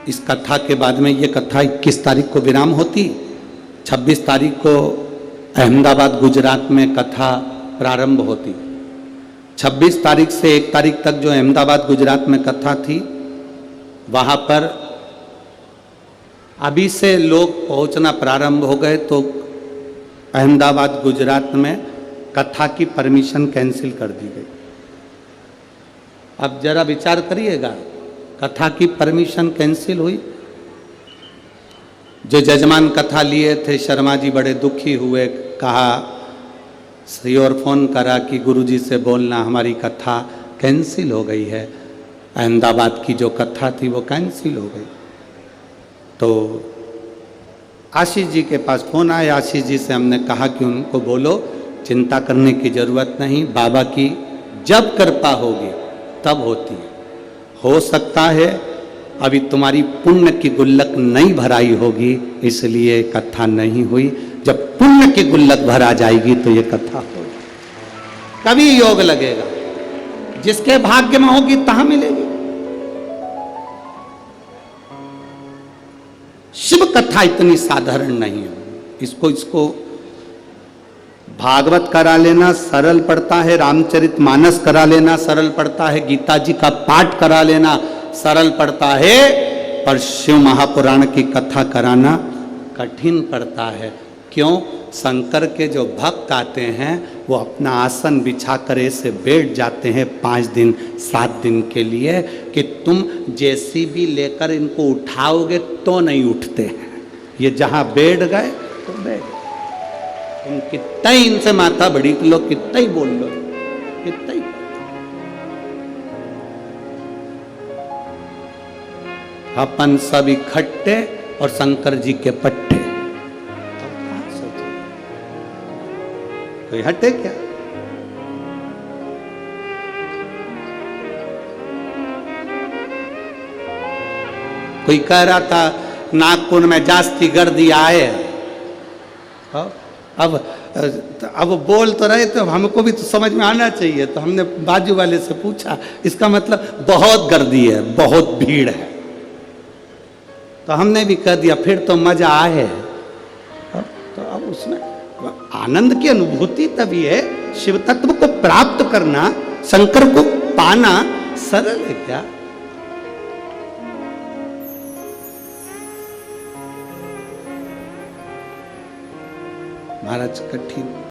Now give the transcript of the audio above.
इस कथा के बाद में ये कथा 21 तारीख को विराम होती, 26 तारीख को अहमदाबाद गुजरात में कथा प्रारंभ होती। 26 तारीख से 1 तारीख तक जो अहमदाबाद गुजरात में कथा थी, वहाँ पर अभी से लोग पहुँचना प्रारंभ हो गए, तो अहमदाबाद गुजरात में कथा की परमिशन कैंसिल कर दी गई। अब जरा विचार करिएगा, कथा की परमिशन कैंसिल हुई। जो जजमान कथा लिए थे शर्मा जी बड़े दुखी हुए, कहा श्री और फोन करा कि गुरुजी से बोलना हमारी कथा कैंसिल हो गई है, अहमदाबाद की जो कथा थी वो कैंसिल हो गई। तो आशीष जी के पास फोन आया, आशीष जी से हमने कहा कि उनको बोलो चिंता करने की जरूरत नहीं, बाबा की जब कृपा होगी तब होती है। हो सकता है अभी तुम्हारी पुण्य की गुल्लक नहीं भराई होगी, इसलिए कथा नहीं हुई। जब पुण्य की गुल्लक भरा जाएगी तो ये कथा होगी, कभी योग लगेगा, जिसके भाग्य में होगी तहां मिलेगी। शिव कथा इतनी साधारण नहीं है। इसको भागवत करा लेना सरल पड़ता है, रामचरितमानस करा लेना सरल पड़ता है, गीता जी का पाठ करा लेना सरल पड़ता है, पर शिव महापुराण की कथा कराना कठिन पड़ता है। क्यों? शंकर के जो भक्त आते हैं वो अपना आसन बिछा कर ऐसे बैठ जाते हैं 5 दिन 7 दिन के लिए कि तुम जेसीबी लेकर इनको उठाओगे तो नहीं उठते हैं। ये जहां बैठ गए तो बैठ गए। तुम कितना ही इनसे माथा बड़ी लो, कितना ही बोल लो, कितना ही। अपन सब इकट्ठे और शंकर जी के पट्टे। कोई हटे क्या? कोई कह रहा था नागपुर में जास्ती गर्दी आए। अब बोल तो रहे थे, हमको भी तो समझ में आना चाहिए। तो हमने बाजू वाले से पूछा, इसका मतलब बहुत गर्दी है, बहुत भीड़ है। तो हमने भी कह दिया फिर तो मजा आए। तो अब उसमें आनंद की अनुभूति तभी है। शिव तत्व को प्राप्त करना, शंकर को पाना सरल है क्या? महाराज कठिन।